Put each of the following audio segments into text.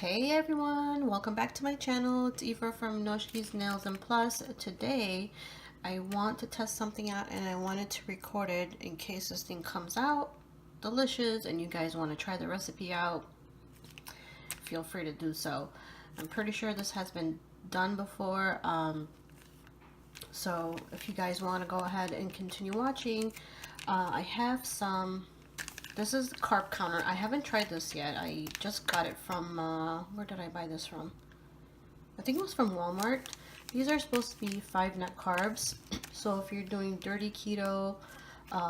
Hey everyone, welcome back to my channel. It's Eva from Noshki's Nails and Plus. Today I want to test something out and I wanted to record it in case this thing comes out delicious and you guys want to try the recipe out. Feel free to do so. I'm pretty sure this has been done before, so if you guys want to go ahead and continue watching, I have some. This is the carb counter. I haven't tried this yet. I just got it from, where did I buy this from? I think it was from Walmart. These are supposed to be 5 net carbs. So if you're doing dirty keto,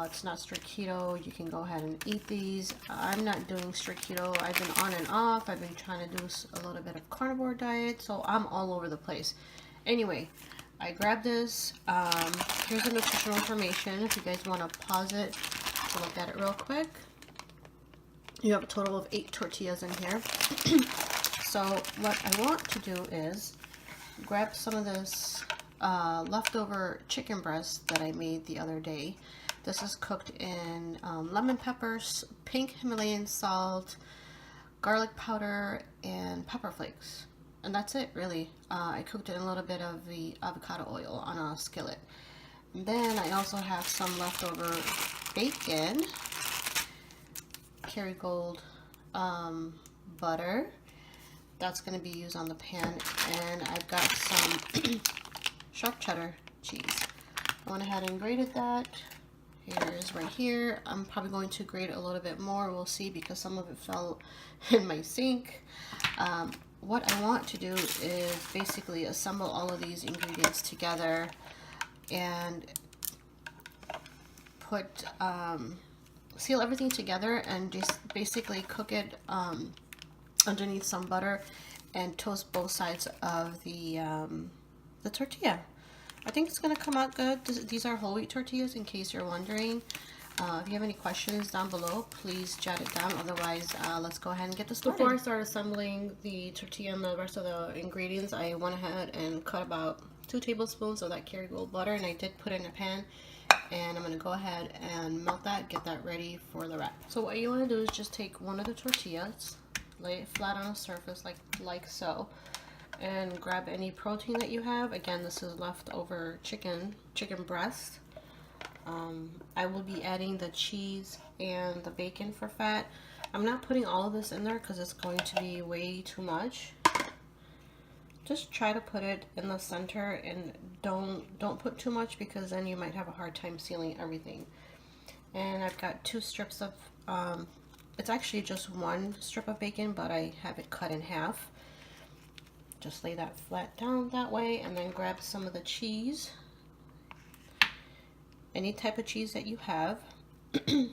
it's not strict keto, you can go ahead and eat these. I'm not doing strict keto. I've been on and off. I've been trying to do a little bit of carnivore diet. So I'm all over the place. Anyway, I grabbed this. Here's the nutritional information. If you guys want to pause it to look at it real quick. You have a total of 8 tortillas in here. So what I want to do is grab some of this leftover chicken breast that I made the other day. This is cooked in lemon peppers, pink Himalayan salt, garlic powder, and pepper flakes. And that's it, really. I cooked it in a little bit of the avocado oil on a skillet. And then I also have some leftover bacon, Kerrygold butter. That's going to be used on the pan. And I've got some sharp cheddar cheese. I went ahead and grated that. Here is right here. I'm probably going to grate it a little bit more. We'll see, because some of it fell in my sink. What I want to do is basically assemble all of these ingredients together and put seal everything together and just basically cook it underneath some butter and toast both sides of the tortilla. I think it's going to come out good. These are whole wheat tortillas, in case you're wondering. If you have any questions down below, please jot it down. Otherwise, let's go ahead and get this started. Before I start assembling the tortilla and the rest of the ingredients, I went ahead and cut about 2 tablespoons of that Kerrygold butter, and I did put it in a pan. And I'm going to go ahead and melt that, get that ready for the wrap. So what you want to do is just take one of the tortillas, lay it flat on a surface like so, and grab any protein that you have. Again, this is leftover chicken breast. I will be adding the cheese and the bacon for fat. I'm not putting all of this in there because it's going to be way too much. Just try to put it in the center and don't put too much, because then you might have a hard time sealing everything. And I've got 2 strips of, it's actually just 1 strip of bacon, but I have it cut in half. Just lay that flat down that way, and then grab some of the cheese. Any type of cheese that you have. I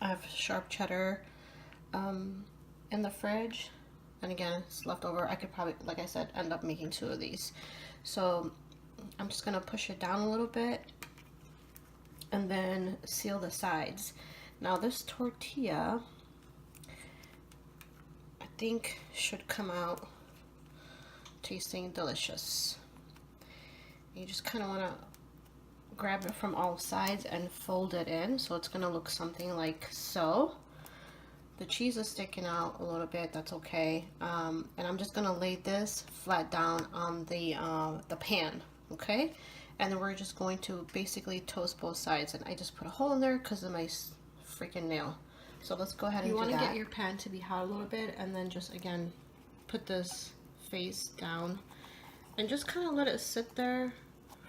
have sharp cheddar in the fridge. And again, it's leftover. I could probably, like I said, end up making 2 of these. So I'm just going to push it down a little bit and then seal the sides. Now this tortilla, I think, should come out tasting delicious. You just kind of want to grab it from all sides and fold it in, so it's going to look something like so. The cheese is sticking out a little bit, that's okay. And I'm just gonna lay this flat down on the pan, okay? And then we're just going to basically toast both sides. And I just put a hole in there because of my freaking nail. So let's go ahead and do that. You want to get your pan to be hot a little bit, and then just, again, put this face down and just kind of let it sit there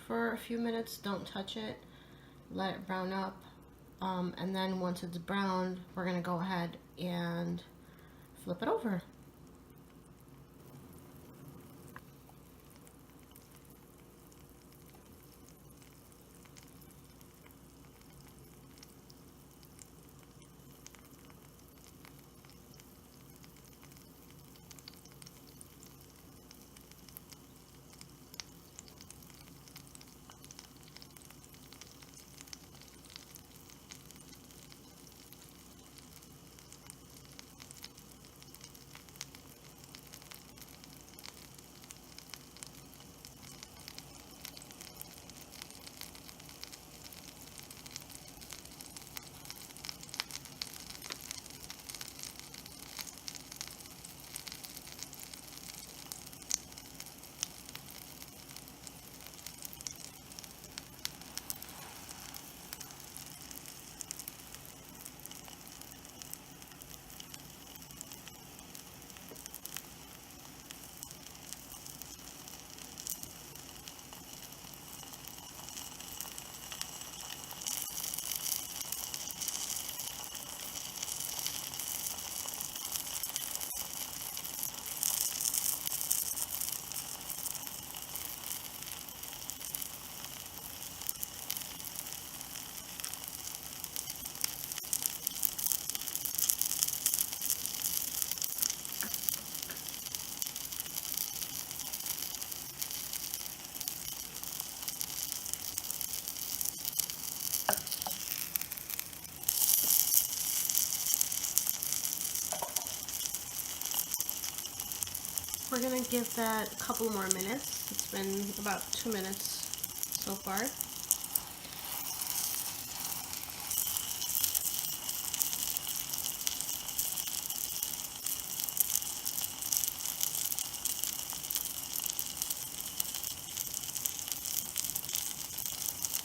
for a few minutes. Don't touch it. Let it brown up. And then once it's browned, we're going to go ahead and flip it over. we're gonna give that a couple more minutes. It's been about 2 minutes so far.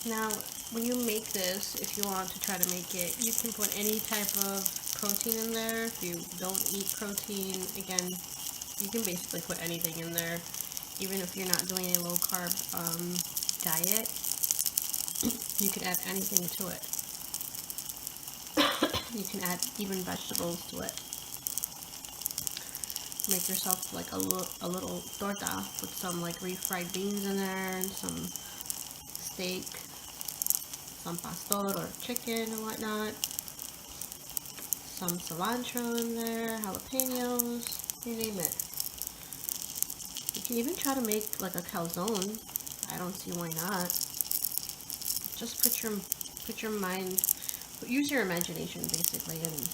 Now, when you make this, if you want to try to make it, you can put any type of protein in there. If you don't eat protein, again, you can basically put anything in there. Even if you're not doing a low carb diet, you can add anything to it. You can add even vegetables to it. Make yourself like a little torta with some like refried beans in there and some steak, some pastor or chicken and whatnot, some cilantro in there, jalapenos, you name it. You can even try to make like a calzone. I don't see why not. Just put your mind, use your imagination basically, and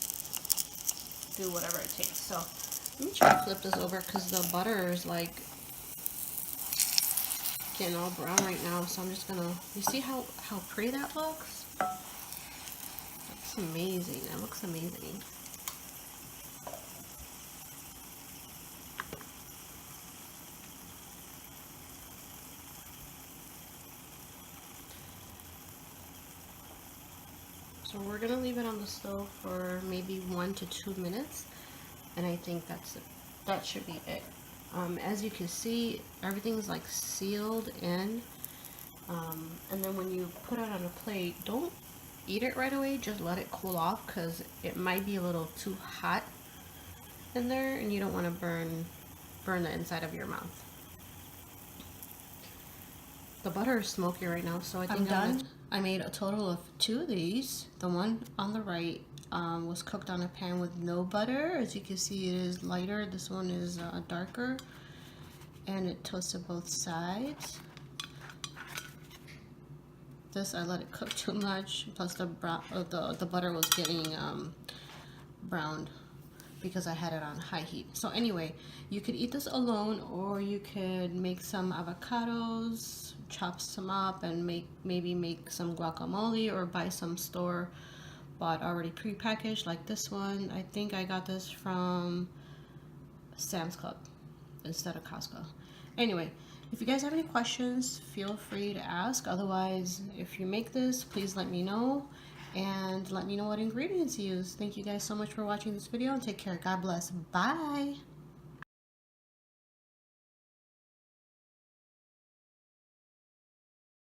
do whatever it takes. So let me try to flip this over because the butter is like getting all brown right now. So I'm just gonna, you see how pretty that looks? That's amazing. That looks amazing. So we're gonna leave it on the stove for maybe 1 to 2 minutes, and I think that's it. That should be it. As you can see, everything's like sealed in, and then when you put it on a plate, don't eat it right away. Just let it cool off because it might be a little too hot in there, and you don't want to burn the inside of your mouth. The butter is smoky right now, so I think I'm done. I made a total of 2 of these. The one on the right was cooked on a pan with no butter. As you can see, it is lighter. This one is darker, and it toasted both sides. This I let it cook too much. Plus the butter was getting browned because I had it on high heat. So anyway, you could eat this alone, or you could make some avocados, chop some up, and maybe make some guacamole, or buy some store-bought already pre-packaged like this one. I think I got this from Sam's Club instead of Costco. Anyway, if you guys have any questions, feel free to ask. Otherwise, if you make this, please let me know. And let me know what ingredients you use. Thank you guys so much for watching this video, and take care. God bless. Bye.